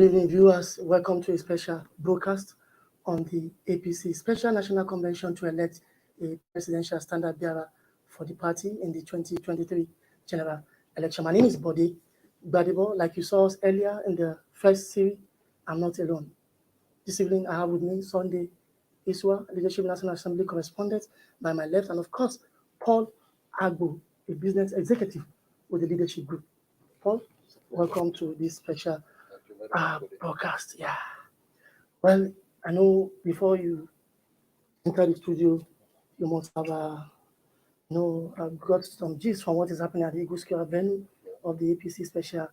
evening, viewers. Welcome to a special broadcast on the APC Special National Convention to elect a presidential standard bearer for the party in the 2023 general election. My name is Bode Gbadebo. Like you saw us earlier in the first series, I'm not alone. This evening, I have with me Sunday Iswa, Leadership National Assembly correspondent by my left, and of course, Paul Agbo, a business executive with the leadership group. Paul, welcome to this special broadcast. Yeah. Well, I know before you enter the studio, you must have got some gist from what is happening at the Eagle Square venue of the APC Special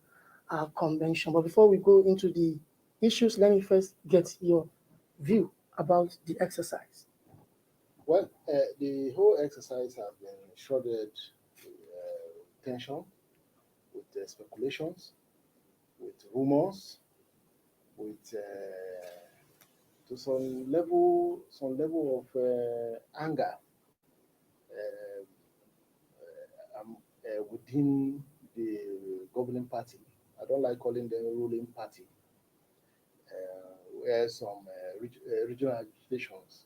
Convention. But before we go into the issues, let me first get your view about the exercise. Well, the whole exercise has been shrouded with tension, with speculations, with rumors, with to some level of anger within the governing party. I don't like calling them ruling party, where some regional agitations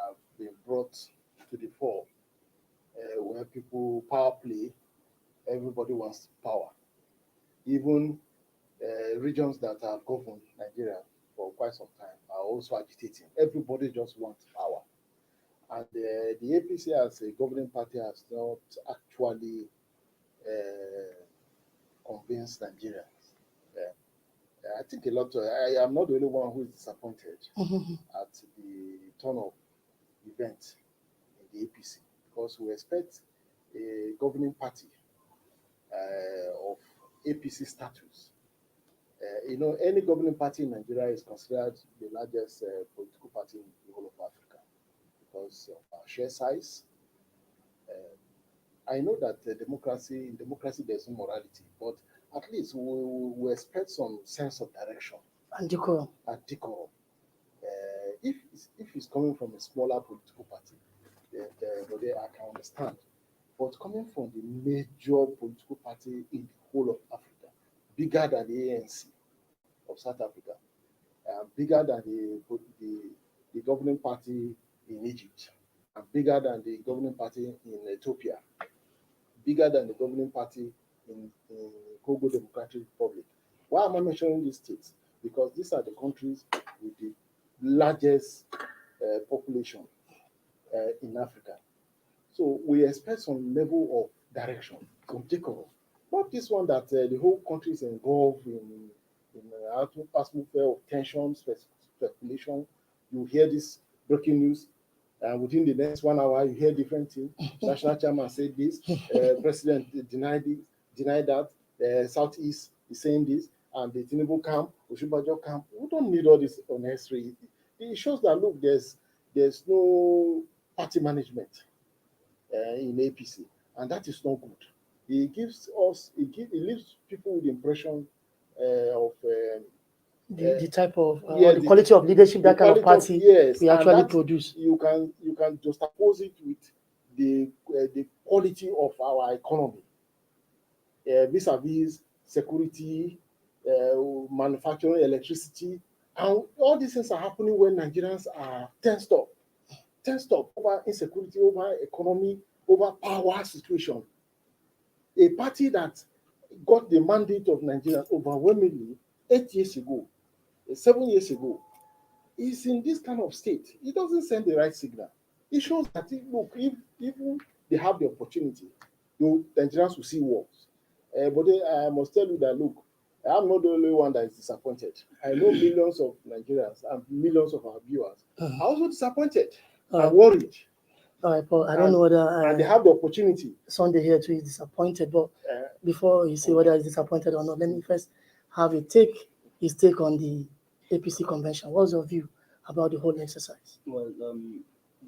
have been brought to the fore, where people power play, everybody wants power. Even regions that have governed Nigeria for quite some time are also agitating. Everybody just wants power. And the APC as a governing party has not actually convinced Nigerians. I think I am not the only one who is disappointed at the turn of events in the APC, because we expect a governing party of APC status. Any governing party in Nigeria is considered the largest political party in the whole of Africa because of our share size. I know that in democracy there's no morality, but at least we expect some sense of direction and decorum. If it's coming from a smaller political party, then I can understand. But coming from the major political party in the whole of Africa, bigger than the ANC of South Africa, bigger than the governing party in Egypt, and bigger than the governing party in Ethiopia, bigger than the governing party in Congo Democratic Republic. Why am I mentioning these states? Because these are the countries with the largest population in Africa. So we expect some level of direction, some takeover. Not this one that the whole country is involved in atmosphere of tension, speculation. You hear this breaking news, and within the next 1 hour, you hear different things. National chairman said this, president denied that, Southeast is saying this, and the Tinubu camp, Oshibajo camp. We don't need all this unnecessary. It shows that, look, there's no party management in APC, and that is not good. It leaves people with the impression of the type of the quality of leadership that kind of party we actually produce. You can just oppose it with the quality of our economy, vis-a-vis security, manufacturing, electricity, and all these things are happening when Nigerians are tensed up over insecurity, over economy, over power situation. A party that got the mandate of Nigeria overwhelmingly 8 years ago, 7 years ago, is in this kind of state. It doesn't send the right signal. It shows that, look, if they have the opportunity, the Nigerians will see wars. But I must tell you that, look, I'm not the only one that is disappointed. I know millions of Nigerians and millions of our viewers are also disappointed and worried. All right, Paul, I don't know whether and they have the opportunity. Sunday here too is disappointed, but before you say whether he's disappointed or not, let me first have his take on the APC convention. What's your view about the whole exercise? Well,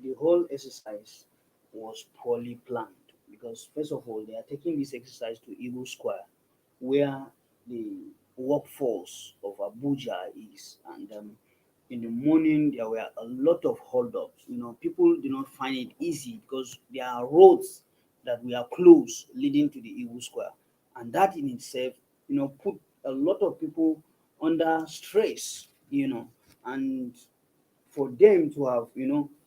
the whole exercise was poorly planned because, first of all, they are taking this exercise to Eagle Square, where the workforce of Abuja is, and in the morning there were a lot of holdups. People did not find it easy because there are roads that were closed leading to the Eagle Square, and that in itself, put a lot of people under stress, and for them to have,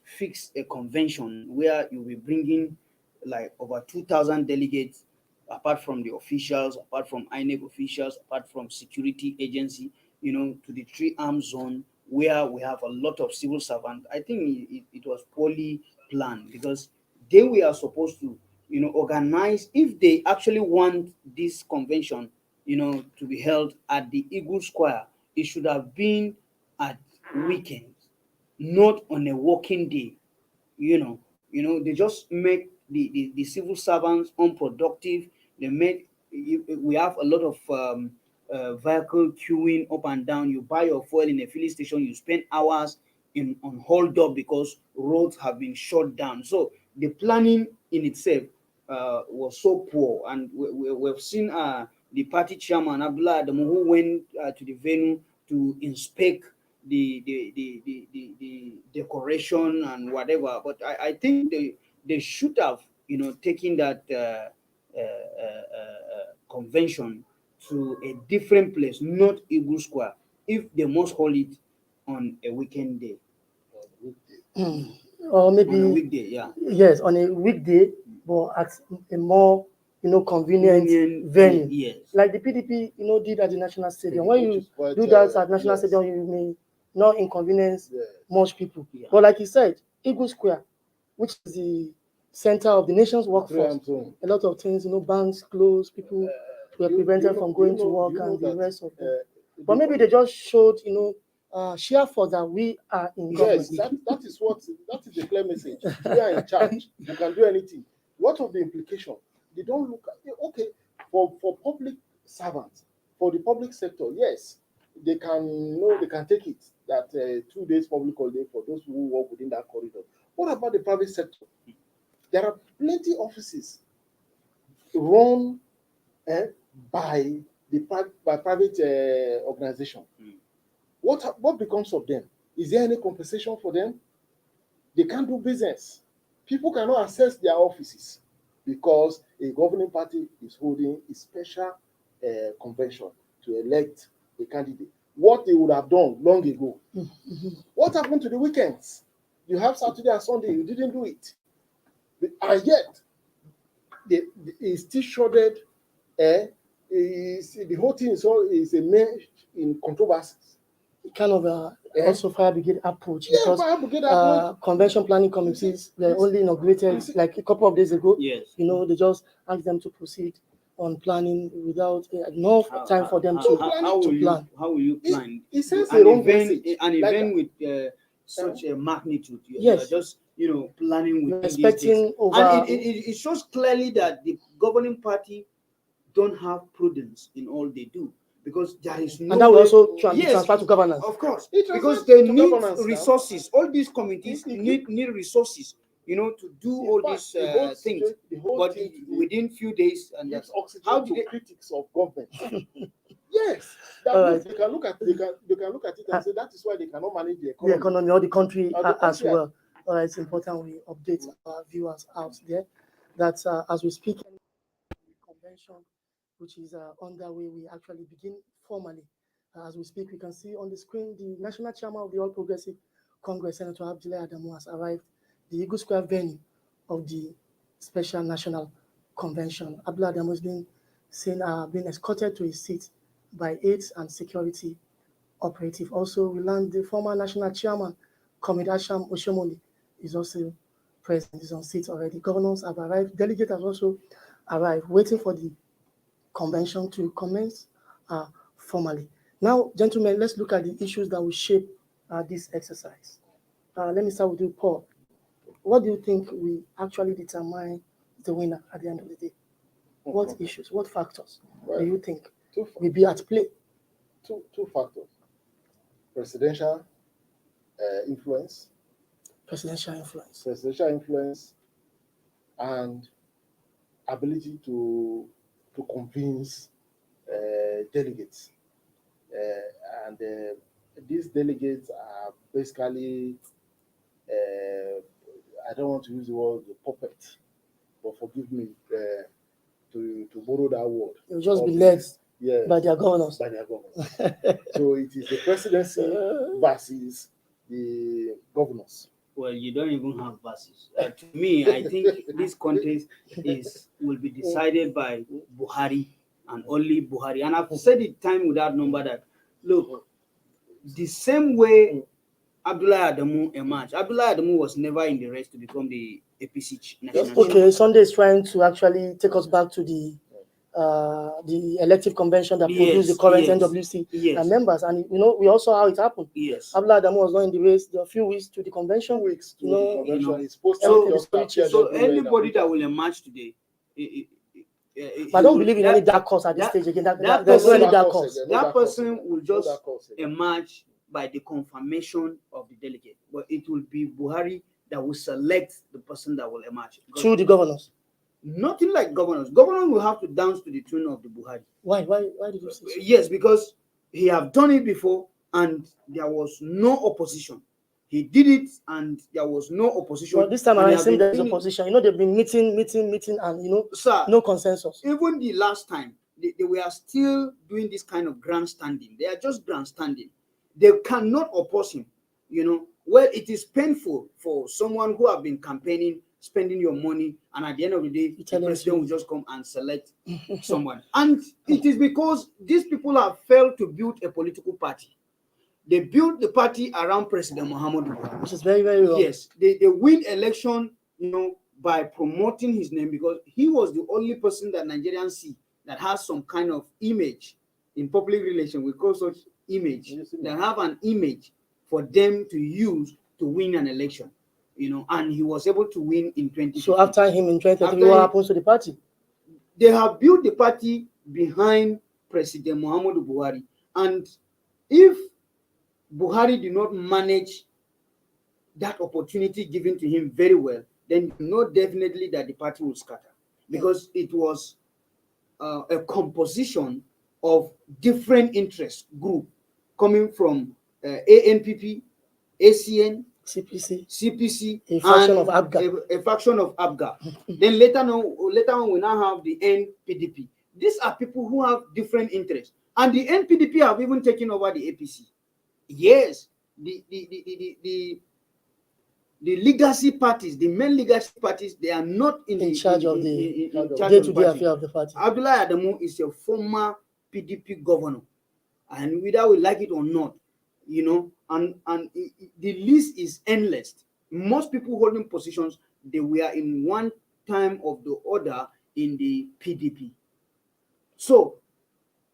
fixed a convention where you'll be bringing like over 2,000 delegates, apart from the officials, apart from INEC officials, apart from security agency, to the three arm zone where we have a lot of civil servants. I think it was poorly planned, because they were supposed to, organize, if they actually want this convention, to be held at the Eagle Square, it should have been at weekends, not on a working day. They just make the civil servants unproductive. They make we have a lot of vehicle queuing up and down. You buy your fuel in a filling station, you spend hours in on hold up because roads have been shut down. So the planning in itself was so poor, and we've seen the party chairman Abdullah Adamu, who went to the venue to inspect the decoration and whatever. But I think they should have, taken that convention to a different place, not Eagle Square, if they must hold it on a weekend day. Or maybe On a weekday, yeah. yes, on a weekday, but at a more convenient Convenient, venue. yes. Like the PDP, did at the National Stadium. When Which you is quite, do that at National yes. Stadium, you may not inconvenience Yeah. much people. Yeah. But like you said, Eagle Square, which is the center of the nation's Three workforce, arm zone. a lot of things, banks closed, people were prevented from going to work and the rest of them. But maybe they just showed, sheer force that we are in government. Yes, that is the clear message. We are in charge. You can do anything. What of the implication? They don't look at okay for public servants, for the public sector. Yes, they can take it that 2 days public holiday for those who work within that corridor. What about the private sector? There are plenty offices run by private organization. What becomes of them? Is there any compensation for them? They can't do business. People cannot access their offices because a governing party is holding a special convention to elect a candidate. What they would have done long ago. What happened to the weekends? You have Saturday and Sunday, you didn't do it. And yet, it's still shrouded. The whole thing is a main in controversies. Kind of also fire brigade approach, Yeah, because fire brigade approach. convention planning committees were only inaugurated like a couple of days ago. Yes. They just asked them to proceed on planning without enough time for them to plan. How will you plan It says an the wrong event message. an Like event with such a magnitude? Yes. You're just planning with expecting over, and it shows clearly that the governing party don't have prudence in all they do, because there is no and that will way- also Yes, transfer to governance. of course, It because transfers they to need governance now. resources. All these committees It- need resources, to do all these things. The whole But thing within few days, and gives how oxygen did to they? critics of government. Yes, that All means right. they can look at it and say that is why they cannot manage the The economy. economy or the country Or the as country. well. It's important we update our viewers out there that as we speak, the convention, which is underway, we actually begin formally. As we speak, we can see on the screen the national chairman of the All Progressive Congress, Senator Abdullah Adamu, has arrived the Eagle Square venue of the Special National Convention. Abdullah Adamu has been seen being escorted to his seat by aides and security operative. Also, we learned the former national chairman, Comrade Asham Oshomole, is also present, is on seat already. Governors have arrived, delegates have also arrived, waiting for the convention to commence formally. Now, gentlemen, let's look at the issues that will shape this exercise. Let me start with you, Paul. What do you think will actually determine the winner at the end of the day? What issues, what factors Well, do you think two will be at play? factors: presidential influence, Presidential influence. and ability to convince delegates. And these delegates are basically, I don't want to use the word puppet, but forgive me to borrow that word. It will just be led Yes. by their governors. By their governors. So it is the presidency versus the governors. Well, you don't even have verses. To me, I think this contest will be decided by Buhari and only Buhari. And I've said it time without number that, look, the same way Abdullah Adamu emerged, Abdullah Adamu was never in the race to become the APC national. Okay, Sunday is trying to actually take us back to the elective convention that produced the current NWC members, and we also saw how it happened. Yes, Abdullah Adamu was not in the race. There were a few weeks to the convention. 2 weeks to the convention. So anybody that will emerge today, but I don't believe in any dark horse at this stage again. There's no any dark horse. That person will just emerge by the confirmation of the delegate, but it will be Buhari that will select the person that will emerge through the governors. Nothing like governors. Governors will have to dance to the tune of the Buhari. Why did you say so? Yes, because he have done it before and there was no opposition. He did it and there was no opposition. Well, this time I think there is opposition. They've been meeting, and sir, no consensus. Even the last time, they were still doing this kind of grandstanding. They are just grandstanding. They cannot oppose him. Well, it is painful for someone who have been campaigning, spending your money, and at the end of the day, the president will just come and select someone. And it is because these people have failed to build a political party. They built the party around President Muhammadu Buhari, which is very, very wrong. Yes, they win election, by promoting his name, because he was the only person that Nigerians see that has some kind of image in public relations. We call such image, that have an image for them to use to win an election. And he was able to win in 2020. So after him in 2023, what happens to the party? They have built the party behind President Muhammadu Buhari. And if Buhari did not manage that opportunity given to him very well, then you know definitely that the party will scatter. Because it was a composition of different interest group coming from ANPP, ACN, CPC, a faction of ABGA. A faction of ABGA. Then later on, we now have the NPDP. These are people who have different interests. And the NPDP have even taken over the APC. Yes, the legacy parties, the main legacy parties, they are not in charge of the day-to-day affair of the party. Abdullah Adamu is a former PDP governor. And whether we like it or not, and the list is endless. Most people holding positions, they were in one time of the other in the PDP. So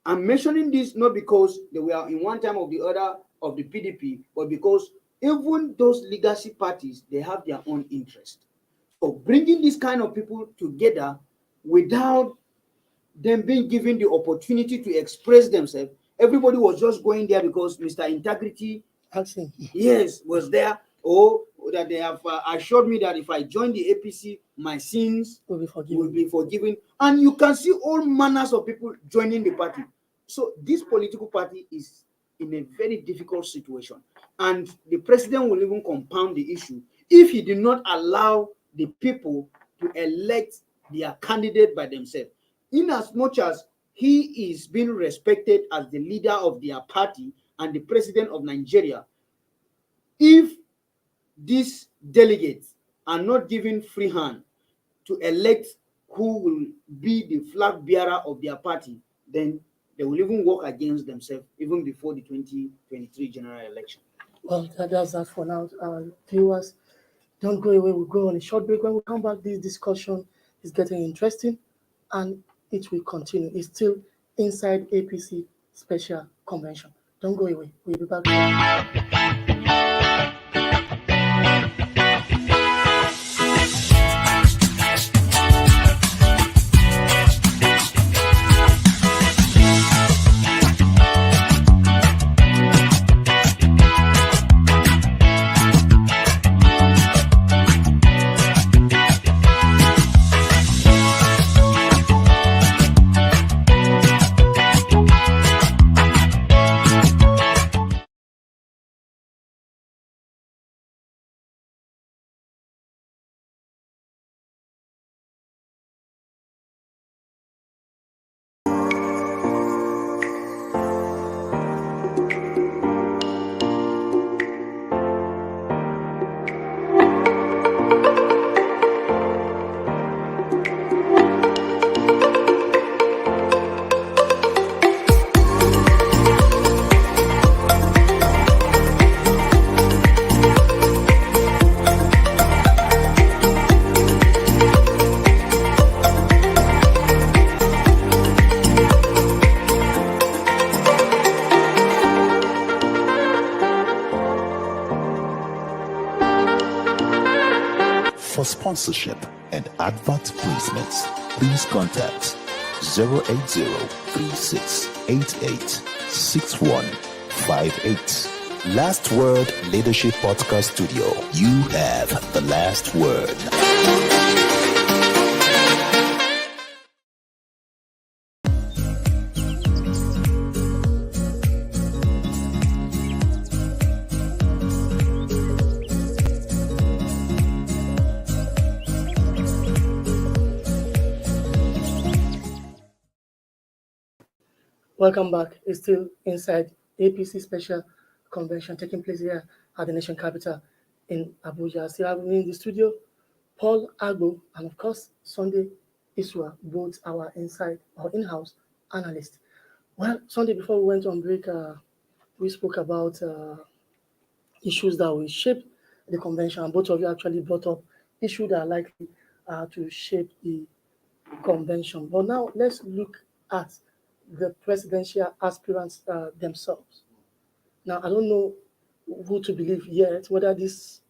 I'm mentioning this not because they were in one time of the other of the PDP, but because even those legacy parties, they have their own interest. So bringing these kind of people together without them being given the opportunity to express themselves, everybody was just going there because Mr. Integrity, yes, was there, or that they have assured me that if I join the APC, my sins will be forgiven. And you can see all manners of people joining the party. So this political party is in a very difficult situation. And the president will even compound the issue if he did not allow the people to elect their candidate by themselves. In as much as he is being respected as the leader of their party and the president of Nigeria, if these delegates are not given free hand to elect who will be the flag bearer of their party, then they will even work against themselves even before the 2023 general election. Well, that's that for now. Viewers, don't go away. We'll go on a short break. When we come back, this discussion is getting interesting and it will continue. It's still inside APC Special Convention. Don't go away. We'll be back. For sponsorship and advert placements, please contact 080-3688-6158. Last Word Leadership Podcast Studio. You have the last word. Welcome back. It's still inside APC Special Convention taking place here at the nation capital in Abuja. Still having me in the studio, Paul Agbo, and of course, Sunday Iswa, both our in-house analysts. Well, Sunday, before we went on break, we spoke about issues that will shape the convention, and both of you actually brought up issues that are likely to shape the convention. But now let's look at the presidential aspirants themselves. Now, I don't know who to believe yet, whether this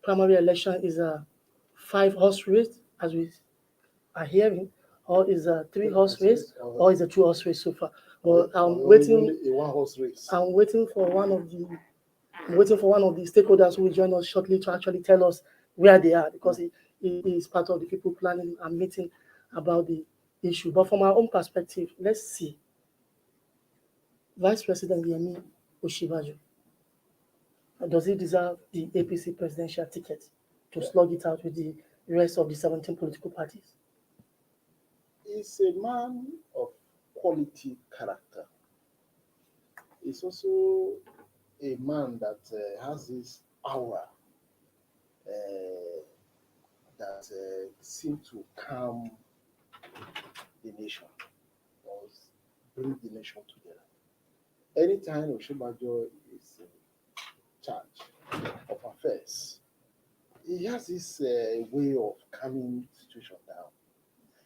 primary election is a 5-horse race, as we are hearing, or is a 3-horse race, or is a 2-horse race so far. But I'm waiting. A 1-horse race. I'm waiting for one of the stakeholders who will join us shortly to actually tell us where they are, because he is part of the people planning a meeting about the issue. But from our own perspective, let's see. Vice President Yemi Osinbajo, does he deserve the APC presidential ticket to slug it out with the rest of the 17 political parties? He's a man of quality character. He's also a man that has this aura that seems to calm the nation or bring the nation together. Anytime Osinbajo is in charge of affairs, he has this way of calming the situation down.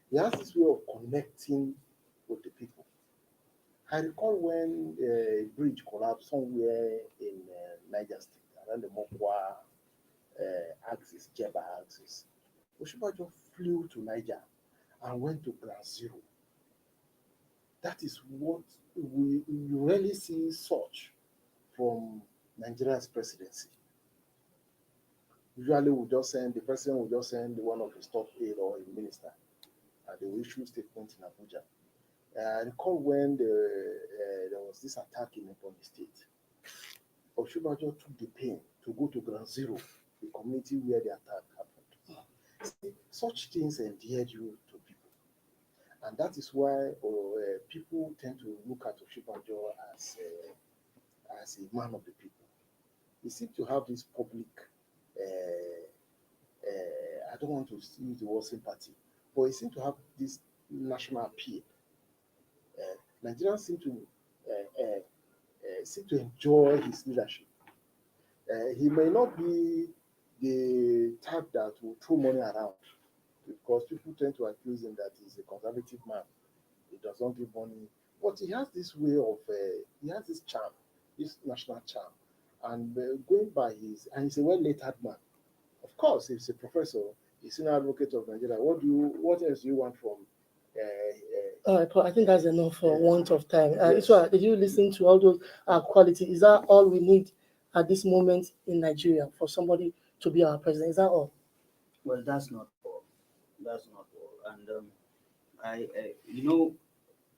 He has this way of connecting with the people. I recall when a bridge collapsed somewhere in Niger State, around the Mokwa axis, Jeba axis. Osinbajo flew to Niger and went to Ground Zero. That is what you rarely see such from Nigeria's presidency. Usually, the president will just send one of his top aide or a minister, and they will issue statement in Abuja. I recall when there was this attack in Ebonyi State. Osinbajo took the pain to go to Ground Zero, the community where the attack happened. See, such things endeared you to people. And that is why people tend to look at Osinbajo as a man of the people. He seems to have this public, I don't want to use the word sympathy, but he seems to have this national appeal. Nigerians seem to enjoy his leadership. He may not be the type that will throw money around, because people tend to accuse him that he's a conservative man. He does not give money, but he has this way of, he has this charm, this national charm, and going by and he's a well-lettered man. Of course, he's a professor, he's an advocate of Nigeria. What else do you want from? I think that's enough for want of time. Yes. Did you listen to all those qualities? Is that all we need at this moment in Nigeria for somebody to be our president? Is that all? Well, that's not all. That's not all. And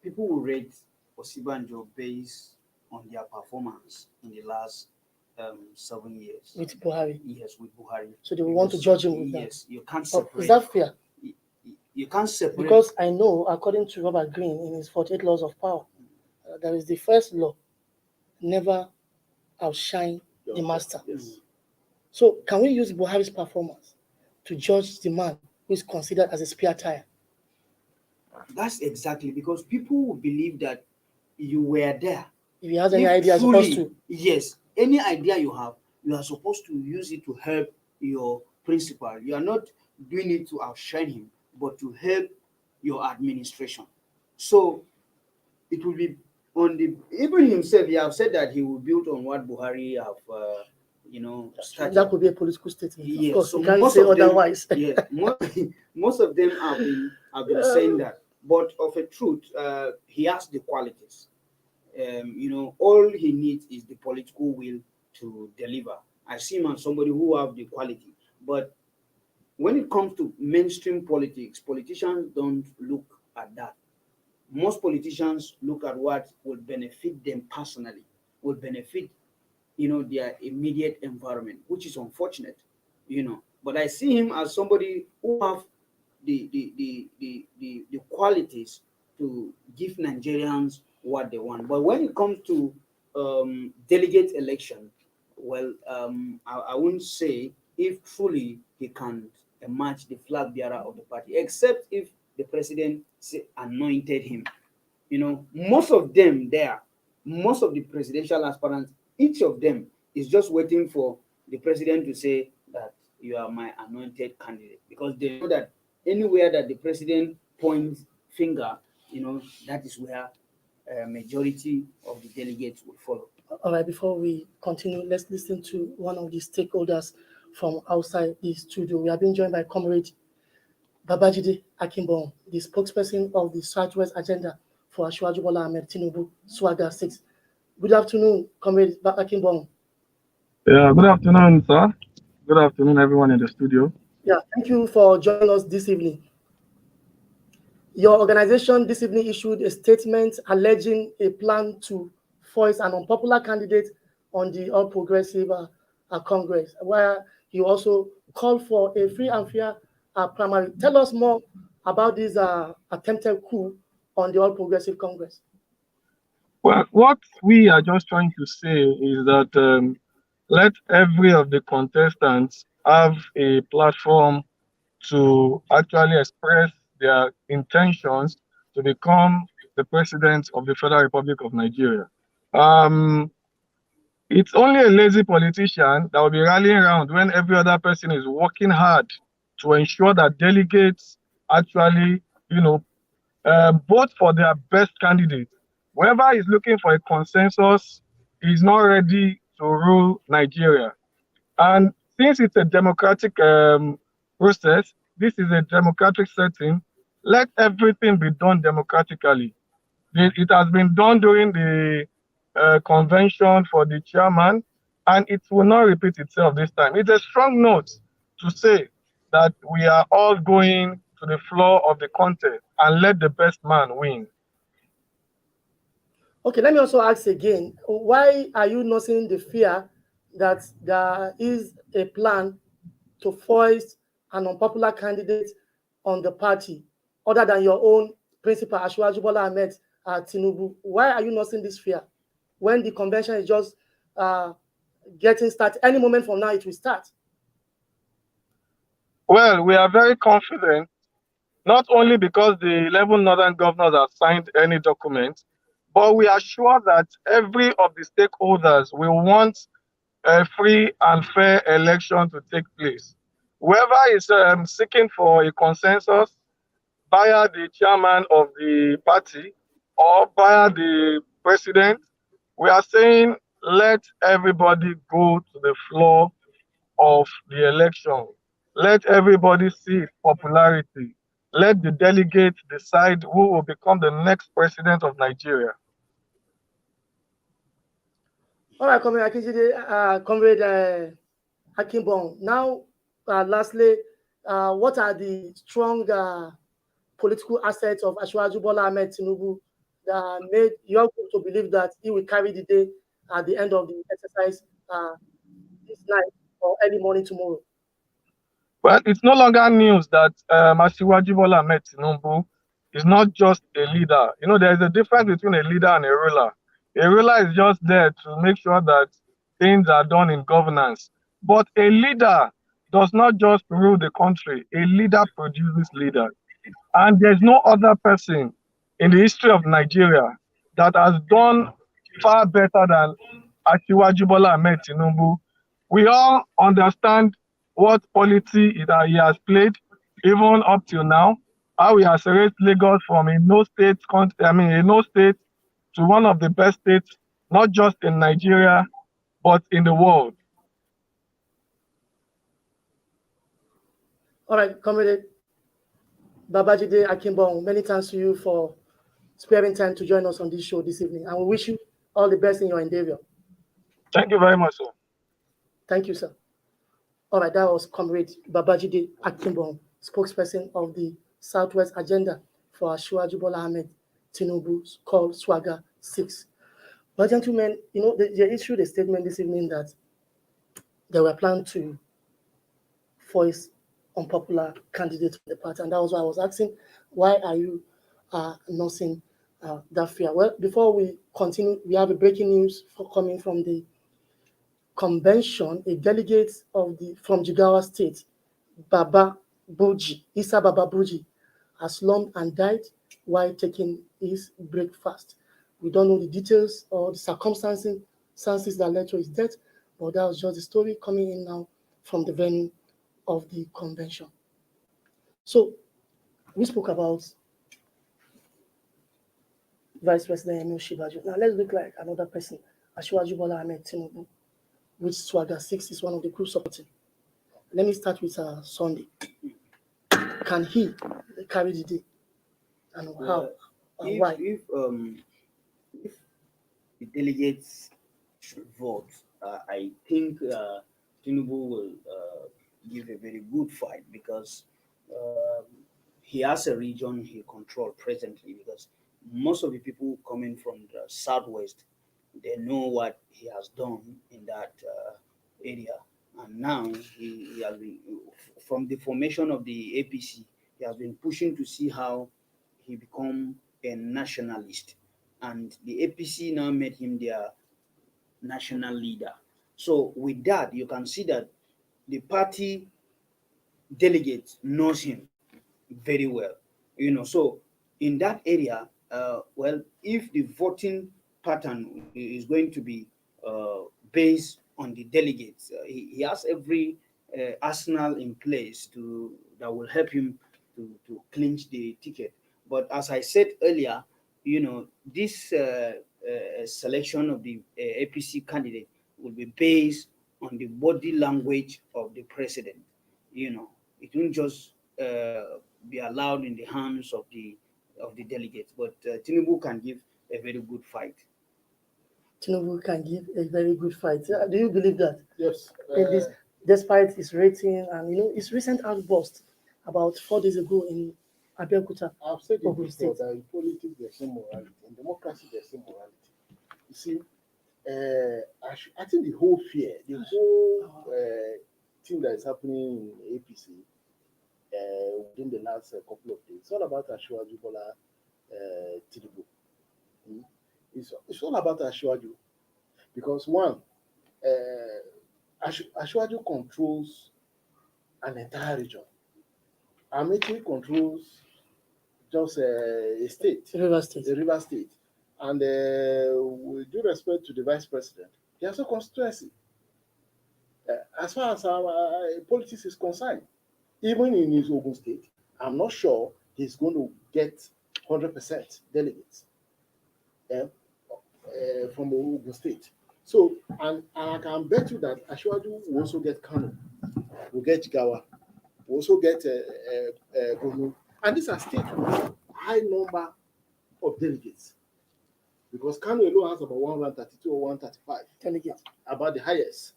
people will rate Osinbajo based on their performance in the last 7 years. With Buhari? Yes, with Buhari. So they will want to judge him with that? Yes, you can't separate. Is that fair? You can't separate. Because I know, according to Robert Greene in his 48 Laws of Power, there is the first law: never outshine the master. Yes. So can we use Buhari's performance to judge the man who is considered as a spare tire? That's exactly, because people will believe that you were there. If he has any idea, supposed to. Yes, any idea you have, you are supposed to use it to help your principal. You are not doing it to outshine him, but to help your administration. So it will be on even himself, he have said that he will build on what Buhari have That could be a political statement. Of Yes, course, so you can't most say of them, otherwise. yeah, most of them have been saying that. But of a truth, he has the qualities. All he needs is the political will to deliver. I see him as somebody who have the quality. But when it comes to mainstream politics, politicians don't look at that. Most politicians look at what will benefit them personally, will benefit their immediate environment, which is unfortunate. But I see him as somebody who have the qualities to give Nigerians what they want. But when it comes to delegate election, well, I wouldn't say if truly he can emerge the flag bearer of the party, except if the president anointed him. Most of them there, most of the presidential aspirants, each of them is just waiting for the president to say that you are my anointed candidate, because they know that anywhere that the president points finger, that is where a majority of the delegates will follow. All right, before we continue, let's listen to one of the stakeholders from outside the studio. We are being joined by Comrade Babajide Akinbon, the spokesperson of the Southwest Agenda for Asiwaju Bola Ahmed Tinubu, Swagger 6. Good afternoon, Comrade Akinbon. Yeah, good afternoon, sir. Good afternoon, everyone in the studio. Yeah, thank you for joining us this evening. Your organization this evening issued a statement alleging a plan to voice an unpopular candidate on the All Progressive Congress, where you also called for a free and fair primary. Tell us more about this attempted coup on the All Progressive Congress. Well, what we are just trying to say is that let every of the contestants have a platform to actually express their intentions to become the president of the Federal Republic of Nigeria. It's only a lazy politician that will be rallying around when every other person is working hard to ensure that delegates actually, vote for their best candidate. Whoever is looking for a consensus is not ready to rule Nigeria. And since it's a democratic process, this is a democratic setting, let everything be done democratically. It has been done during the convention for the chairman, and it will not repeat itself this time. It's a strong note to say that we are all going to the floor of the contest and let the best man win. Okay, let me also ask again, why are you not seeing the fear that there is a plan to foist an unpopular candidate on the party other than your own principal, Asiwaju Bola Ahmed Tinubu? Why are you not seeing this fear when the convention is just getting started? Any moment from now, it will start. Well, we are very confident, not only because the 11 northern governors have signed any document, but we are sure that every of the stakeholders will want a free and fair election to take place. Whoever is seeking for a consensus via the chairman of the party or via the president, we are saying let everybody go to the floor of the election. Let everybody see its popularity. Let the delegates decide who will become the next president of Nigeria. All right, Comrade Akinbon. Now, lastly, what are the strong political assets of Asiwaju Bola Ahmed Tinubu that made your group to believe that he will carry the day at the end of the exercise this night or early morning tomorrow? Well, it's no longer news that Asiwaju Bola Ahmed Tinubu is not just a leader. There is a difference between a leader and a ruler. A ruler is just there to make sure that things are done in governance. But a leader does not just rule the country. A leader produces leaders. And there's no other person in the history of Nigeria that has done far better than Asiwaju Bola Ahmed Tinubu. We all understand what policy that he has played, even up till now, how he has raised Lagos from a no state to one of the best states, not just in Nigeria, but in the world. All right, Comrade Babajide Akimbong, many thanks to you for sparing time to join us on this show this evening. And we wish you all the best in your endeavor. Thank you very much, sir. Thank you, sir. All right, that was Comrade Babajide Akimbong, spokesperson of the Southwest Agenda for Asiwaju Bola Ahmed Tinubu, called Swagger 6. But gentlemen, they issued a statement this evening that they were planning to voice unpopular candidates for the party. And that was why I was asking, why are you nursing that fear? Well, before we continue, we have a breaking news coming from the convention. A delegate from Jigawa State, Isa Baba Buji, has slumped and died while taking his breakfast. We don't know the details or the circumstances that led to his death, but that was just the story coming in now from the venue of the convention. So we spoke about Vice President Emil Shibaju. Now let's look like another person, Asiwaju Bola Ahmed Tinubu, which Swagger 6 is one of the groups supporting. Let me start with Sunday. Can he carry the day? And how and why? If the delegates should vote, I think Tinubu will give a very good fight because he has a region he controls presently. Because most of the people coming from the southwest, they know what he has done in that area, and now he has been, from the formation of the APC, he has been pushing to see how he become a nationalist, and the APC now made him their national leader. So with that, you can see that the party delegates knows him very well. So in that area, well, if the voting pattern is going to be based on the delegates, he has every arsenal in place that will help him to clinch the ticket. But as I said earlier, this selection of the APC candidate will be based on the body language of the president. It won't just be allowed in the hands of the delegates. But Tinubu can give a very good fight. Tinubu can give a very good fight. Do you believe that? Yes. Despite his rating and his recent outburst about 4 days ago in Abeokuta. I've said it before that in politics there's no morality. In democracy there's no morality. You see, I think the whole fear, the whole thing that is happening in APC within the last couple of days, it's all about Asiwaju Bola Tinubu. It's all about Asiwaju because one, Asiwaju controls an entire region. Amity controls just a state, The River State. the River State. And with due respect to the Vice President, he has a constituency. As far as our politics is concerned, even in his Ogun State, I'm not sure he's going to get 100% delegates from Ogun State. So, and I can bet you that Asiwaju will also get Kano, will get Jigawa, will also get Borno. And these are states with high number of delegates. Because Kano alone has about 132 or 135 Delegates. about the highest.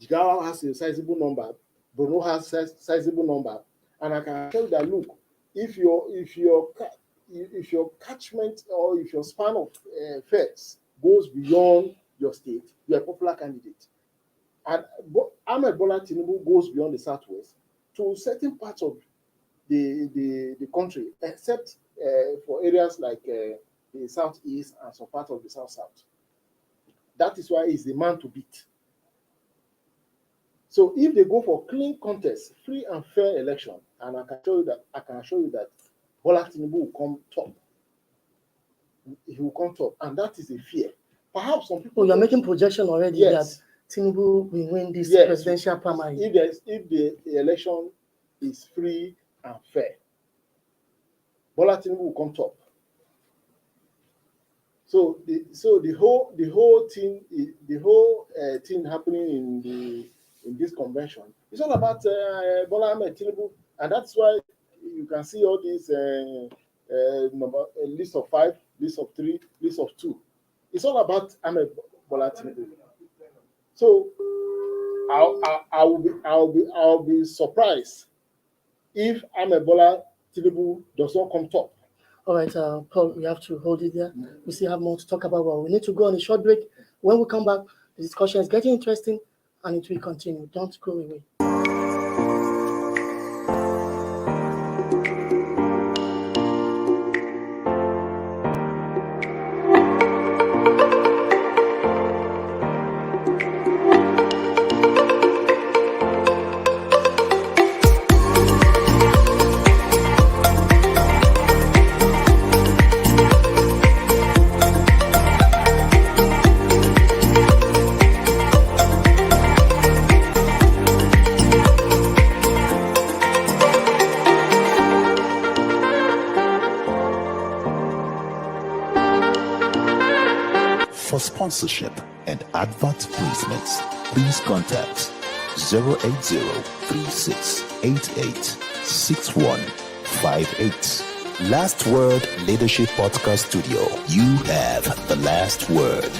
Jigawa has a sizable number, Borno has a sizable number, and I can tell you that look, if your catchment or if your span of fares goes beyond your state, you're a popular candidate. And Ahmed Bola Tinubu goes beyond the southwest to certain parts of the country, except for areas like the southeast and some part of the south. That is why he's the man to beat. So if they go for clean contest, free and fair election, and I can assure you that Bola Tinubu will come top. He will come top, and that is a fear. Perhaps some people. Oh, you're making projection already Yes. that Tinubu will win this Yes. presidential primary. If the election is free and fair, Bola Tinubu will come top. So the whole thing happening in this convention It's all about Bola Ahmed Tinubu, and that's why you can see all these list of 5, list of 3, list of 2. It's all about Ahmed Bola Tinubu. So I'll be surprised if Ahmed Bola Tinubu does not come top. All right, Paul, we have to hold it there. We still have more to talk about, but we need to go on a short break. When we come back, the discussion is getting interesting and it will continue. Don't go away. For sponsorship and advert placements, please contact 080-3688-6158. Last Word Leadership Podcast Studio. You have the last word.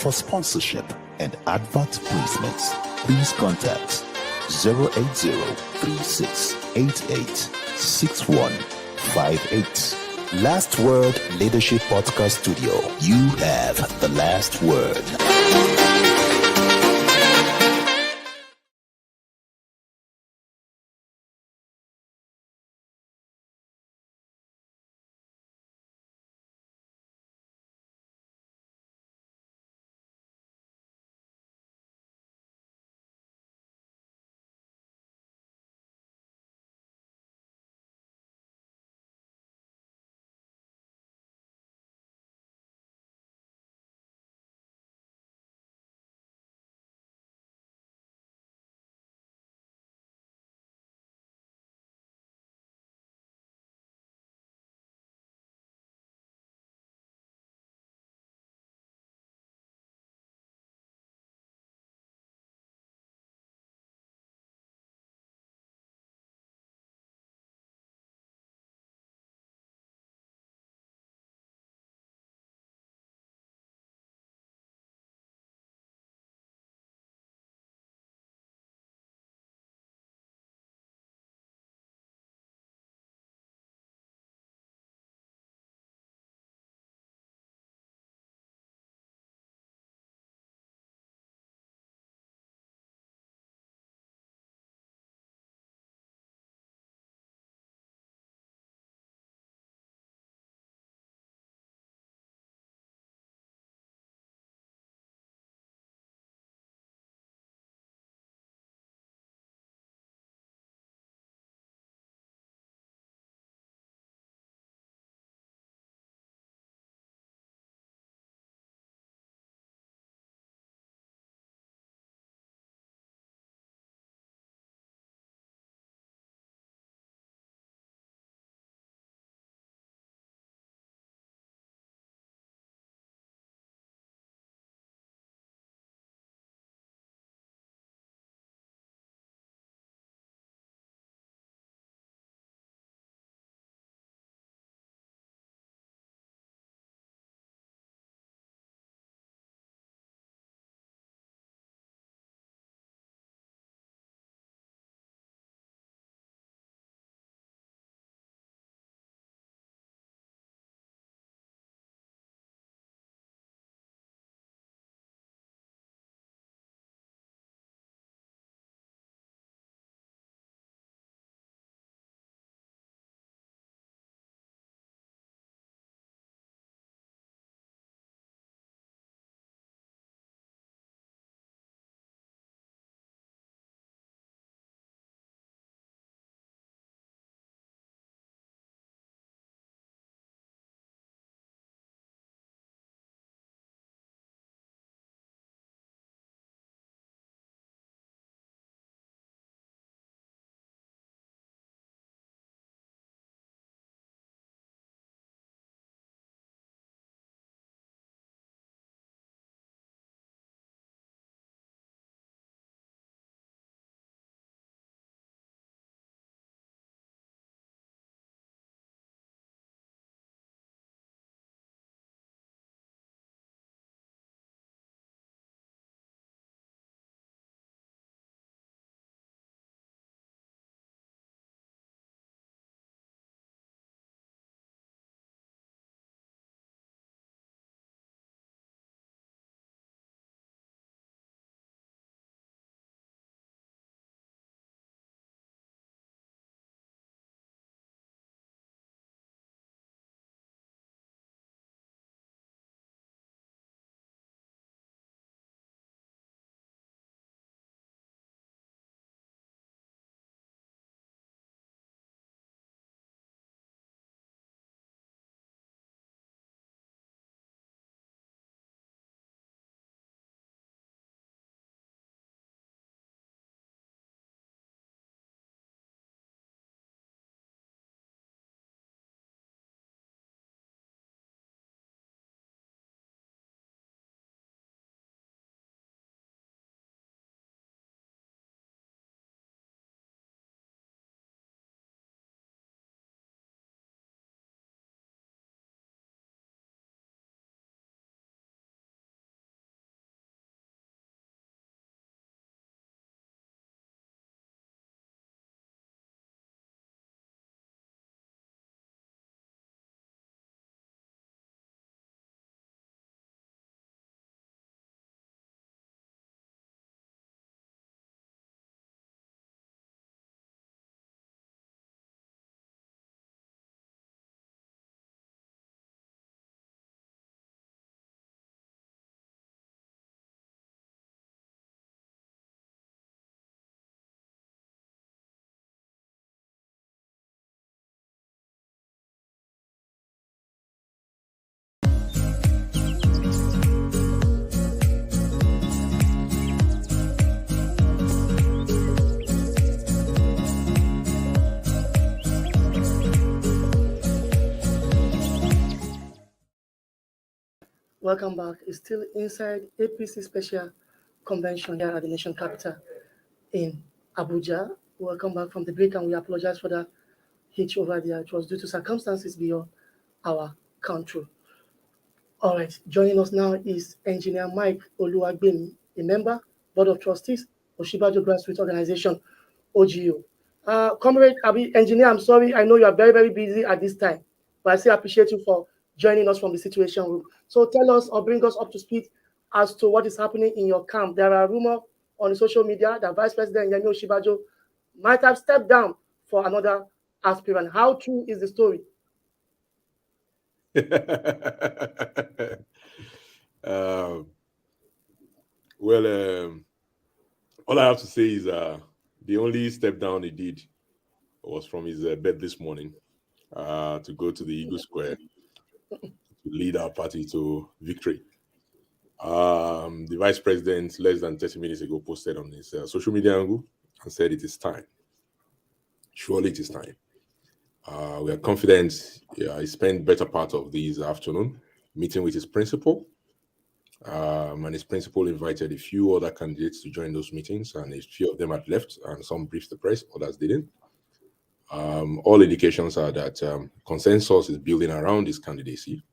For sponsorship and advert placements, please contact 080-3688-6158. Last Word Leadership Podcast Studio. You have the last word. welcome back. It's still inside APC Special Convention here at the nation capital in Abuja. Welcome back from the break, and we apologize for the hitch over there. It was due to circumstances beyond our control. All right, joining us now is Engineer Mike Oluwagbemi, a member, Board of Trustees, Oshibajo Grassroots Organization, OGO. Comrade Engineer, I'm sorry, I know you are very, very busy at this time, but I still appreciate you for joining us from the Situation Room. So tell us or bring us up to speed as to what is happening in your camp. There are rumors on the social media that Vice President Yemi Oshibajo might have stepped down for another aspirant. How true is the story? All I have to say is the only step down he did was from his bed this morning to go to the Eagle Square to lead our party to victory. The vice president, less than 30 minutes ago, posted on his social media angle and said it is time. Surely it is time. We are confident. He spent better part of this afternoon meeting with his principal. And his principal invited a few other candidates to join those meetings, and a few of them had left, and some briefed the press, others didn't. All indications are that consensus is building around his candidacy.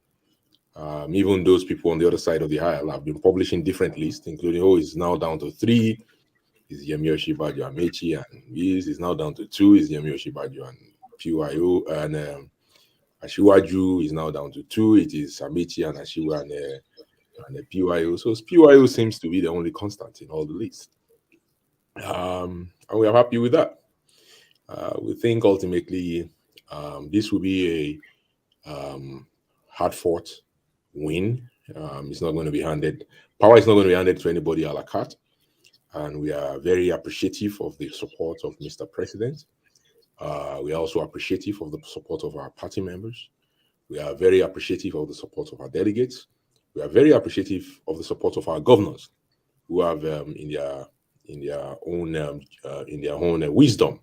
Even those people on the other side of the aisle have been publishing different lists, including, it's now down to 3, is Yemi Oshibajo Amechi, and is now down to 2, is Yemi Oshibajo and PYO, and Ashiwaju is now down to 2, it is Amechi and Ashiwa and the PYO. So PYO seems to be the only constant in all the lists. And we are happy with that. We think ultimately this will be a hard-fought win. It's not going to be handed. Power is not going to be handed to anybody a la carte. And we are very appreciative of the support of Mr. President. We are also appreciative of the support of our party members. We are very appreciative of the support of our delegates. We are very appreciative of the support of our governors, who have, in their own wisdom,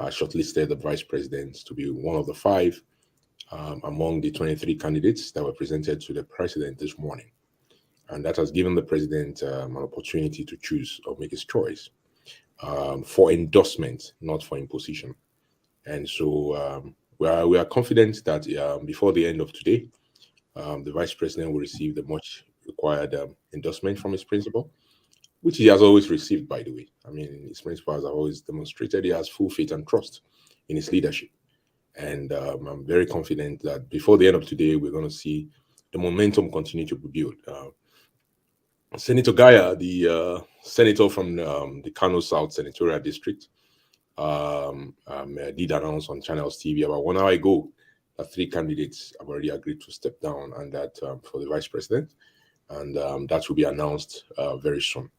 shortlisted the vice president to be one of the 5 among the 23 candidates that were presented to the president this morning, and that has given the president an opportunity to choose or make his choice for endorsement, not for imposition. And so we are confident that before the end of today, the vice president will receive the much required endorsement from his principal, which he has always received, by the way. I mean, his principals have always demonstrated he has full faith and trust in his leadership. And I'm very confident that before the end of today, we're going to see the momentum continue to be built. Senator Gaya, the senator from the Kano South Senatorial District, did announce on Channels TV about 1 hour ago that 3 candidates have already agreed to step down, and that for the vice president, and that will be announced very soon.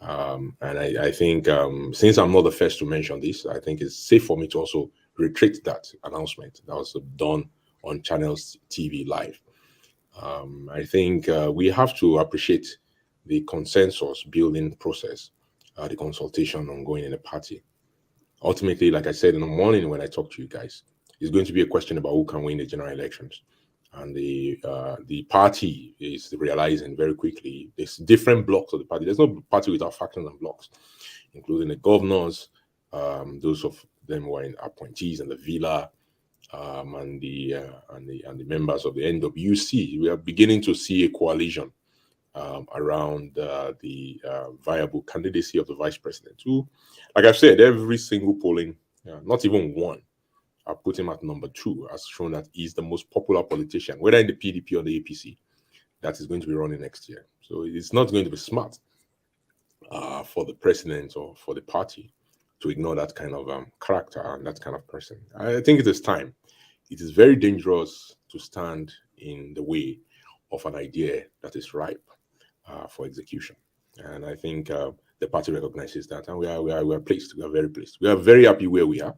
And I think since I'm not the first to mention this, I think it's safe for me to also retract that announcement that was done on Channels TV live. I think we have to appreciate the consensus building process, the consultation ongoing in the party. Ultimately, like I said in the morning when I talked to you guys, it's going to be a question about who can win the general elections. And the party is realizing very quickly there's different blocks of the party. There's no party without factions and blocks, including the governors, those of them who are in appointees and the villa, and the members of the NWC. We are beginning to see a coalition around the viable candidacy of the vice president. Who, like I've said, every single polling, not even one, I put him at number 2, has shown that he's the most popular politician, whether in the PDP or the APC, that is going to be running next year. So it's not going to be smart for the president or for the party to ignore that kind of character and that kind of person. I think it is time. It is very dangerous to stand in the way of an idea that is ripe for execution. And I think the party recognizes that, and we are pleased. We are very pleased. We are very happy where we are.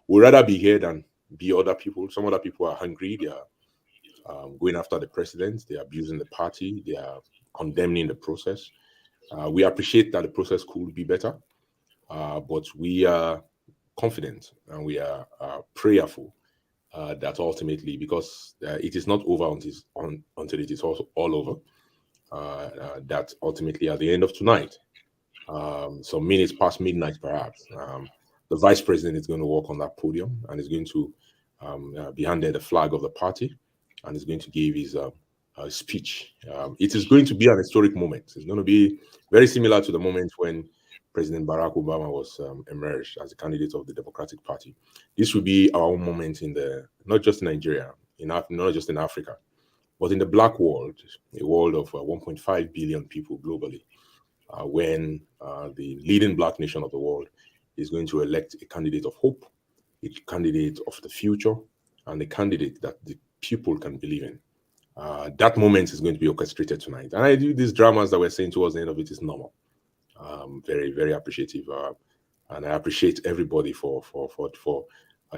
We'd rather be here than be other people. Some other people are hungry. They are going after the president. They are abusing the party. They are condemning the process. We appreciate that the process could be better, but we are confident and we are prayerful that ultimately, because it is not over until it is also all over, that ultimately at the end of tonight, some minutes past midnight perhaps, the vice president is going to walk on that podium and is going to be handed the flag of the party and is going to give his speech. It is going to be an historic moment. It's going to be very similar to the moment when President Barack Obama was emerged as a candidate of the Democratic Party. This will be our own moment in not just in Nigeria, not just in Africa, but in the Black world, a world of 1.5 billion people globally, when the leading Black nation of the world is going to elect a candidate of hope, a candidate of the future, and a candidate that the people can believe in. That moment is going to be orchestrated tonight. And I do these dramas that we're saying towards the end of it is normal. Very, very appreciative. And I appreciate everybody for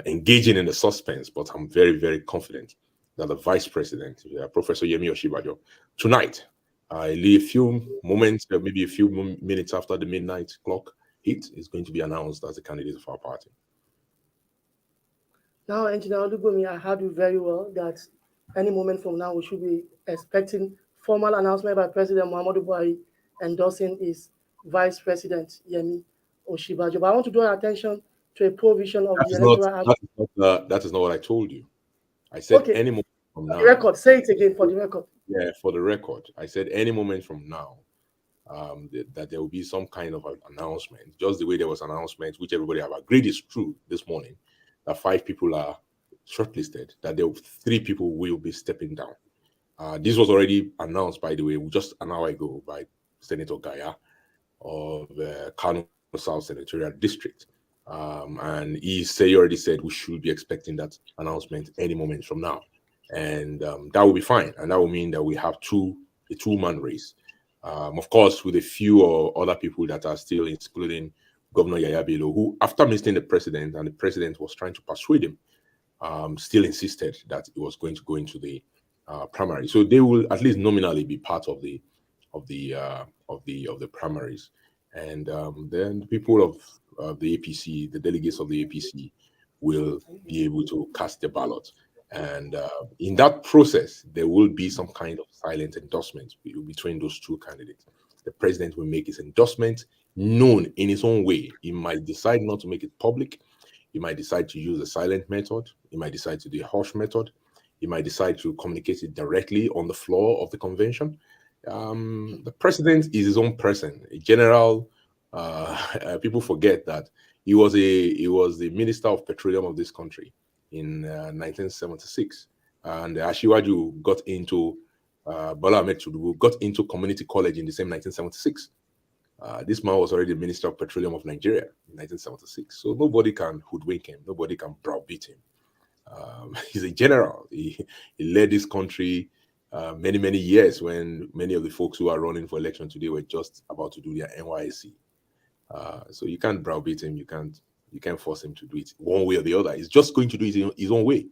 engaging in the suspense. But I'm very, very confident that the Vice President, Professor Yemi Osinbajo, tonight, a few moments, maybe a few minutes after the midnight clock hit, is going to be announced as a candidate of our party. Now, Engineer Olugomi, I heard you very well that any moment from now we should be expecting formal announcement by President Muhammadu Buhari endorsing his Vice President Yemi Osinbajo. But I want to draw attention to a provision of the Electoral Act. That is not what I told you. I said Okay. any moment from now. For the record, say it again for the record. Yeah, for the record, I said any moment from now that there will be some kind of an announcement, just the way there was an announcement, which everybody have agreed is true this morning, that 5 people are shortlisted, that 3 people will be stepping down. This was already announced, by the way, just an hour ago by Senator Gaya of Kano South Senatorial District. And he already said we should be expecting that announcement any moment from now. And that will be fine. And that will mean that we have a two-man race. Of course, with a few other people that are still, including Governor Yaya Bello, who, after meeting the president, and the president was trying to persuade him, still insisted that he was going to go into the primary. So they will at least nominally be part of the primaries. And then the people of the APC, the delegates of the APC, will be able to cast their ballot. And in that process, there will be some kind of silent endorsement between those 2 candidates. The president will make his endorsement known in his own way. He might decide not to make it public. He might decide to use the silent method. He might decide to do a hush method. He might decide to communicate it directly on the floor of the convention. The president is his own person. A general, people forget that he was the Minister of Petroleum of this country in 1976, and Ashiwaju got into Bola Ahmed Tinubu got into community college in the same 1976. This man was already the Minister of Petroleum of Nigeria in 1976, so nobody can hoodwink him, nobody can browbeat him. He's a general. He led this country many years when many of the folks who are running for election today were just about to do their NYSC. So you can't browbeat him. You can't force him to do it one way or the other. He's just going to do it in his own way.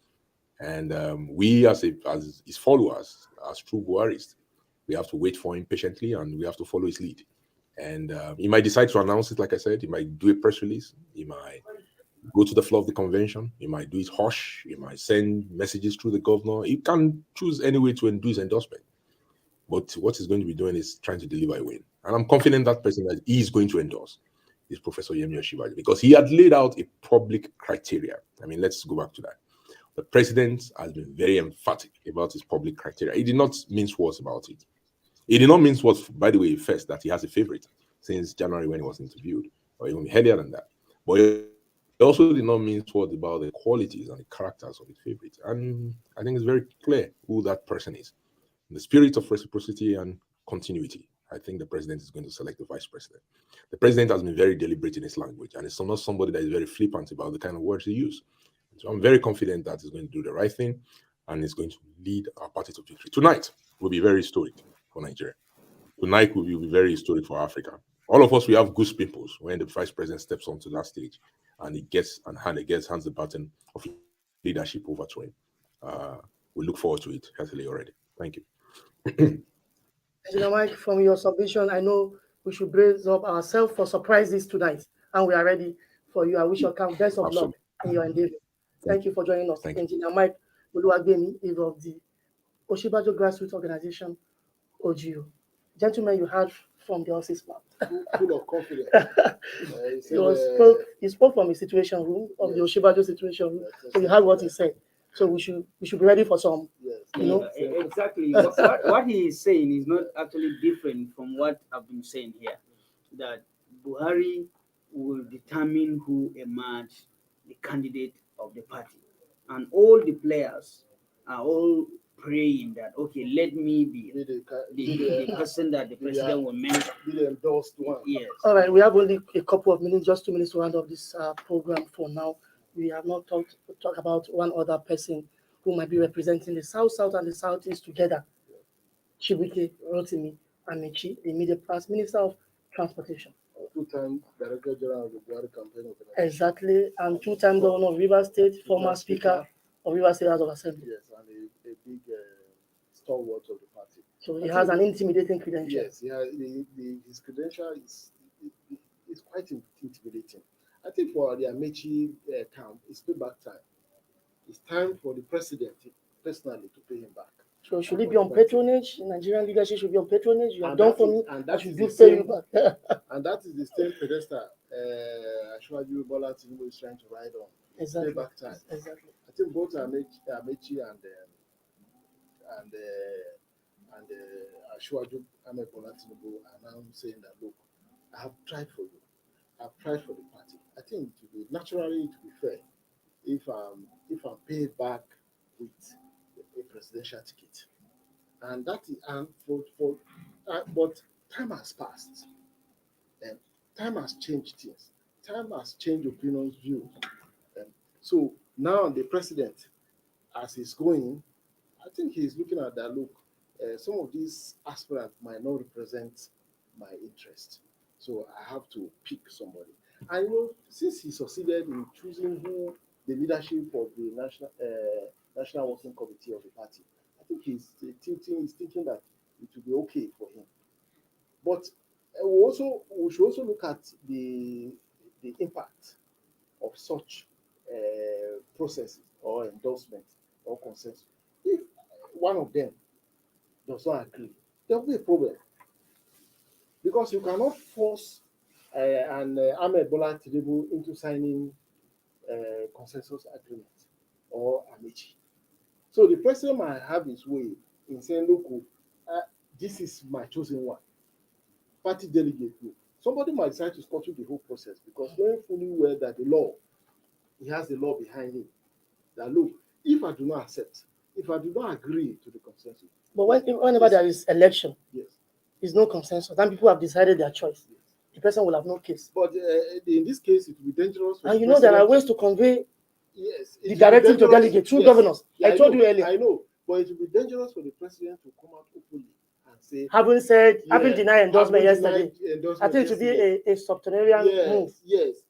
And we as his followers, as true Buharists, we have to wait for him patiently and we have to follow his lead. And he might decide to announce it, like I said. He might do a press release. He might go to the floor of the convention. He might do it hush. He might send messages through the governor. He can choose any way to do his endorsement. But what he's going to be doing is trying to deliver a win. And I'm confident that person that he is going to endorse is Professor Yemi Osinbajo, because he had laid out a public criteria. I mean, let's go back to that. The president has been very emphatic about his public criteria. He did not mince words about it. He did not mince words, by the way, first, that he has a favorite since January when he was interviewed, or even earlier than that. But he also did not mince words about the qualities and the characters of his favorite. And I think it's very clear who that person is. In the spirit of reciprocity and continuity, I think the president is going to select the vice president. The president has been very deliberate in his language, and it's not somebody that is very flippant about the kind of words he uses. So I'm very confident that he's going to do the right thing, and he's going to lead our party to victory. Tonight will be very historic for Nigeria. Tonight will be very historic for Africa. All of us, we have goose pimples when the vice president steps onto that stage and he hands the baton of leadership over to him. We look forward to it heartily already. Thank you. Engineer Mike, from your submission, I know we should brace up ourselves for surprises tonight, and we are ready for you. I wish you come best of luck in your endeavor. Thank you for joining us. Engineer Mike Oluwagbemi is of the Osinbajo Grassroots Organization, OGO. gentleman you had from the horse's mouth. Full of confidence. He spoke from the situation room of the Oshibajo situation room. So you heard what he said. So we should be ready for some. Exactly. What he is saying is not actually different from what I've been saying here. That Buhari will determine who emerge the candidate of the party, and all the players are all praying that okay, let me be the person that the president will mention. Be the endorsed one. Yes. All right, we have only a couple of minutes, just 2 minutes to round up this program for now. We have not talked about one other person who might be representing the South and the Southeast together. Chibuike Rotimi Amici, the immediate past Minister of Transportation. Two-time Director General of the Buhari Campaign Organization. Exactly, and two-time Governor of Rivers State, former Speaker of Rivers State House of Assembly. Yes, and a big stalwart of the party. So he has an intimidating credential. Yes, his credential is quite intimidating. I think for the Amici camp, it's payback time. It's time for the president personally to pay him back. So should it be on patronage? Nigerian leadership should be on patronage. You have And done that for is- me, and I that should is do the pay you same- back. And that is the same pedestal Ashwaju Bola Tinubu is trying to ride on. Exactly. Payback time. Exactly. I think both Amechi and Ashwaju Ahmed Bola Tinubu are now saying that, look, I have tried for you. I've tried for the party. I think it would be naturally, to be fair, if I'm paid back with a presidential ticket. And that is but time has passed. And time has changed things. Time has changed opinions, views. So now the president, as he's going, I think he's looking at that, look, some of these aspirants might not represent my interest. So I have to pick somebody. And since he succeeded in choosing who the leadership of the National Working Committee of the party, I think he's thinking that it will be okay for him. But we should also look at the impact of such processes or endorsement or consensus. If one of them does not agree, there will be a problem. Because you cannot force Ahmed Bola Tinubu into signing consensus agreement or Amici. So the president might have his way in saying, look, this is my chosen one. Party delegate group. Somebody might decide to scuttle the whole process because knowing fully well that he has the law behind him. That look, if I do not accept, if I do not agree to the consensus. But whenever there is election, yes, there's no consensus. Then people have decided their choice. yes. The person will have no case. But in this case, it will be dangerous. And you know there are ways to convey the directive to delegate through governors. Yeah, I told you earlier. I know, but it will be dangerous for the president to come out openly and say, having denied endorsement yesterday. I think it should be a subterranean move Yes.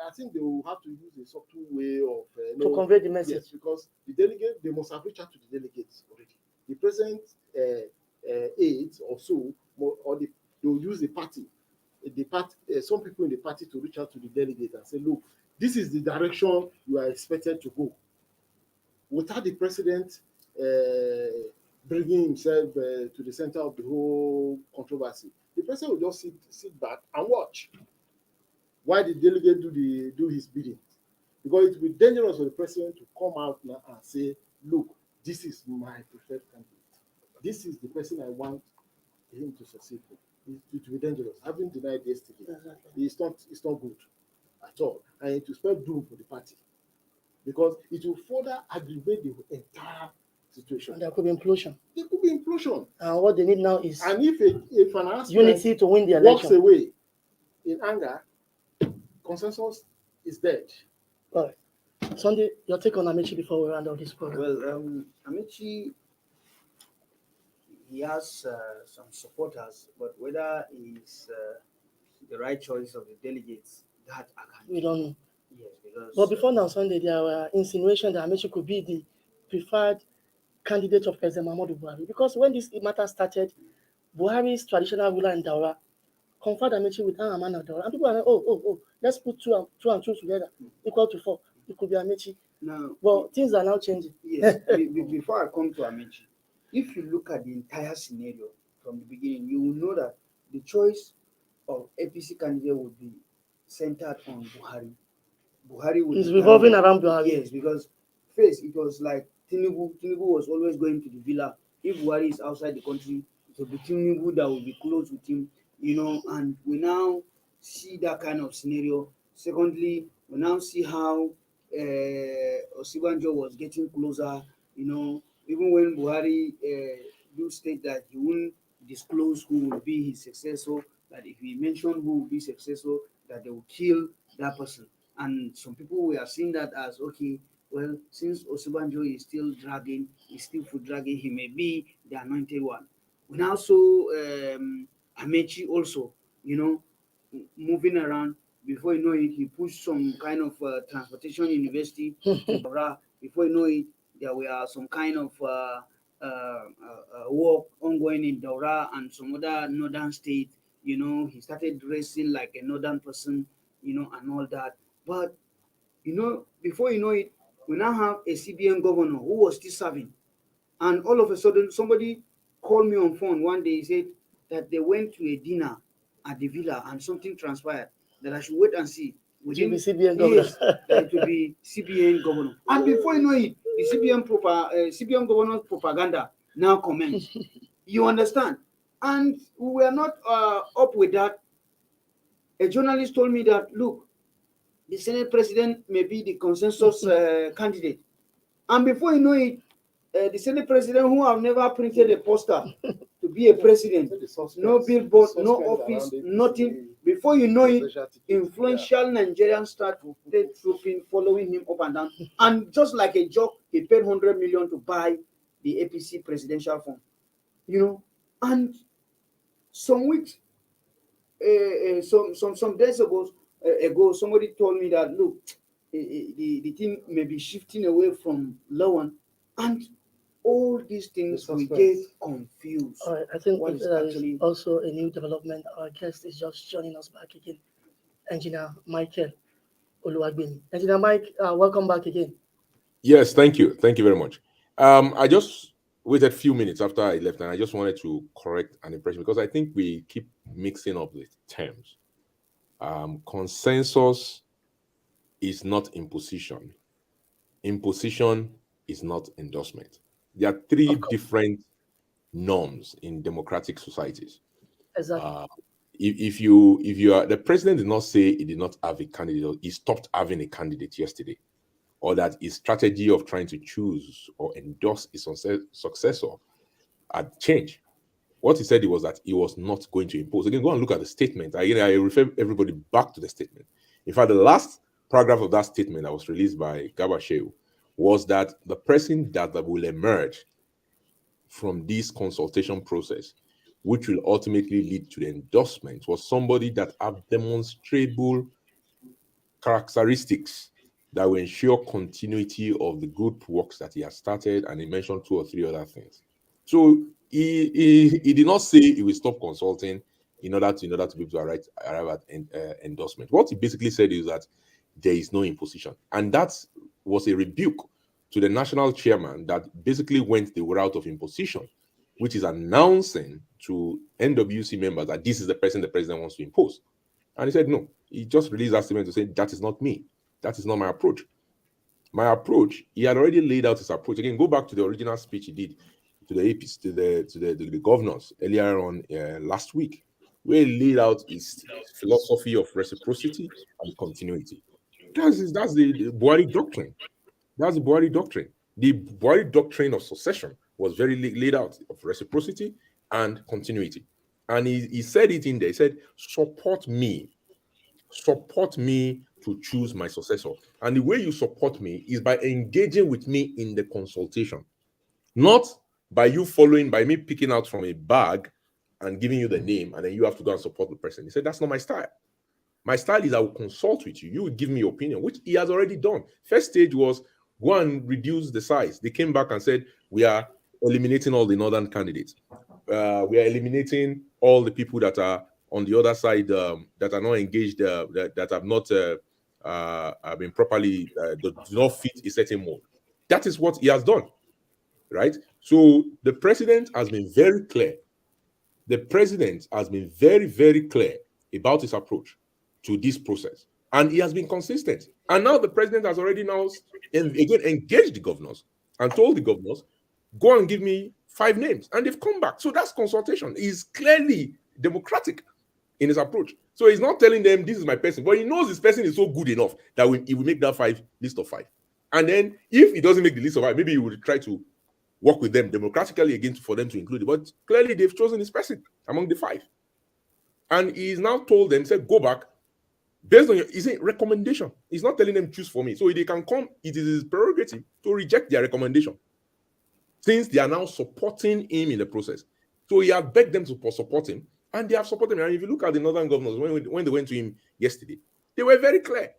I think they will have to use a subtle way of to convey the message. Yes, because the delegate, they must have reached out to the delegates already. The president aides or so, or they will use the party. Some people in the party to reach out to the delegate and say, look, this is the direction you are expected to go. Without the president bringing himself to the center of the whole controversy, the president will just sit back and watch. Why the delegate do his bidding? Because it will be dangerous for the president to come out now and say, look, this is my preferred candidate. This is the person I want him to succeed with. It will be dangerous. Having denied yesterday, it's not good at all. And it will spell doom for the party. Because it will further aggravate the entire situation. And there could be implosion. There could be implosion. And what they need now is and if an aspirant unity to win the walks election. away in anger, consensus is dead. All right. Sunday, your take on Amici before we round out this program. Well, Amici, he has some supporters, but whether he's the right choice of the delegates, that I can't. We don't know. Yes, because. But before now, Sunday, there were insinuations that Amici could be the preferred candidate of President Muhammadu Buhari. Because when this matter started, Buhari's traditional ruler in Daura conferred Amici with Amana Daura. And people are like, let's put two and two together, equal to 4. It could be Amici. Now, well, things are now changing. Yes, before I come to Amici, if you look at the entire scenario from the beginning, you will know that the choice of APC candidate would be centered on Buhari. Buhari would It's be revolving carried- around Buhari. Yes, because first it was like Tinubu. Tinubu was always going to the villa. If Buhari is outside the country, it will be Tinubu that will be close with him, and we now see that kind of scenario. Secondly, we now see how Osibanjo was getting closer, even when Buhari do state that he won't disclose who will be his successor, that if he mentioned who will be successor, that they will kill that person. And some people were seeing that as, okay, well, since Osibanjo is still dragging, he's still for dragging, he may be the anointed one. We now saw Amechi also, moving around. Before you know it, he pushed some kind of transportation university to Daura. Before you know it, there were some kind of work ongoing in Daura and some other northern state. He started dressing like a northern person, and all that. But before you know it, we now have a CBN governor who was still serving. And all of a sudden, somebody called me on phone one day. He said that they went to a dinner at the villa and something transpired, that I should wait and see. It will be CBN governor. Yes, that it will be CBN governor. And before you know it, the CBN governor's propaganda now commenced. You understand? And we were not up with that. A journalist told me that, look, the Senate president may be the consensus candidate. And before you know it, the Senate president, who have never printed a poster to be a president, no billboard, no office, nothing. Before you know it, influential Nigerians started trooping, following him up and down. And just like a joke, he paid 100 million to buy the APC presidential fund. And some weeks, some days ago, somebody told me that, look, the thing may be shifting away from Lawan, and all these things will get confused. All right, I think What is there is actually- also a new development. Our guest is just joining us back again, Engineer Michael Oluwagbemi. Engineer Mike, welcome back again. Yes, thank you. Thank you very much. I just waited a few minutes after I left, and I just wanted to correct an impression because I think we keep mixing up the terms. Consensus is not imposition. Imposition is not endorsement. There are three different norms in democratic societies. Exactly. If you are, the president did not say he did not have a candidate, or he stopped having a candidate yesterday, or that his strategy of trying to choose or endorse his successor had changed. What he said was that he was not going to impose. Again, go and look at the statement. I refer everybody back to the statement. In fact, the last paragraph of that statement that was released by Garba Shehu was that the person that will emerge from this consultation process, which will ultimately lead to the endorsement, was somebody that have demonstrable characteristics that will ensure continuity of the good works that he has started, and he mentioned 2 or 3 other things. So he did not say he will stop consulting in order to be able to arrive at endorsement. What he basically said is that there is no imposition, and that was a rebuke to the national chairman that basically went the route of imposition, which is announcing to NWC members that this is the person the president wants to impose. And he said no. He just released that statement to say that is not me. That is not my approach. My approach, he had already laid out his approach. Again, go back to the original speech he did to the APC, to the governors earlier on last week, where he laid out his philosophy of reciprocity and continuity. That's the Buhari doctrine. That's the Buhari doctrine. The Buhari doctrine of succession was very laid out of reciprocity and continuity. And he said it in there. He said, support me to choose my successor. And the way you support me is by engaging with me in the consultation, not by me picking out from a bag and giving you the name, and then you have to go and support the person. He said, that's not my style. My style is I will consult with you. You will give me your opinion, which he has already done. First stage was go and reduce the size. They came back and said, we are eliminating all the northern candidates. We are eliminating all the people that are on the other side that are not engaged, that have not been properly, do not fit a certain mold. That is what he has done, right? So the president has been very clear the president has been very, very clear about his approach to this process. And he has been consistent. And now the president has already now again engaged the governors and told the governors, go and give me 5 names. And they've come back. So that's consultation. He's clearly democratic in his approach. So he's not telling them this is my person, but he knows this person is so good enough that he will make that list of 5. And then if he doesn't make the list of 5, maybe he will try to work with them democratically again for them to include it. But clearly they've chosen this person among the 5. And he's now told them, said, go back based on he's a recommendation. He's not telling them choose for me. So they can come, it is his prerogative to reject their recommendation, since they are now supporting him in the process. So he has begged them to support him, and they have supported him. And if you look at the northern governors, when they went to him yesterday, they were very clear.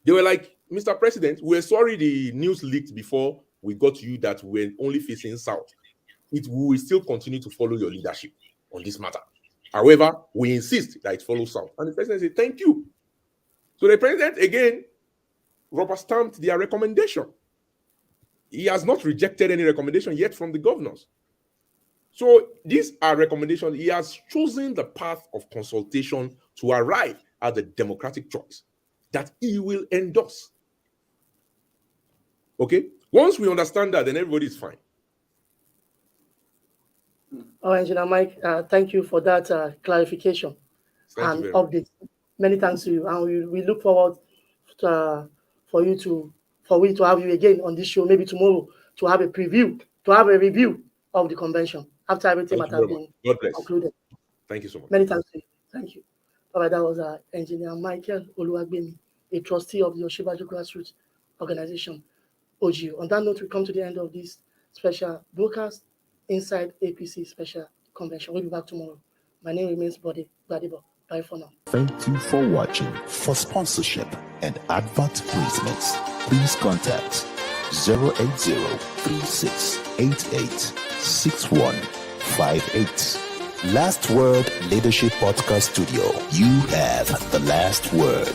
They were like, Mr. President, we're sorry the news leaked before we got to you that we're only facing south. We will still continue to follow your leadership on this matter. However, we insist that it follows south. And the president said, thank you. So the president, again, rubber-stamped their recommendation. He has not rejected any recommendation yet from the governors. So these are recommendations. He has chosen the path of consultation to arrive at the democratic choice that he will endorse. Okay? Once we understand that, then everybody is fine. All right, Engineer Mike, thank you for that clarification and update. Many thanks to you. And we look forward to, for we to have you again on this show, maybe tomorrow, to have a review of the convention after everything might have been concluded. Thank you so much. Many thanks to you. Thank you. All right, that was Engineer Michael Oluwagbemi, a trustee of the Oshibaju Grassroots Organization, OGO. On that note, we come to the end of this special broadcast inside APC Special Convention. We'll be back tomorrow. My name remains Bode Gbadebo. Bye for now. Thank you for watching. For sponsorship and advert placements, please contact 080-3688-6158. Last Word Leadership Podcast Studio. You have the last word.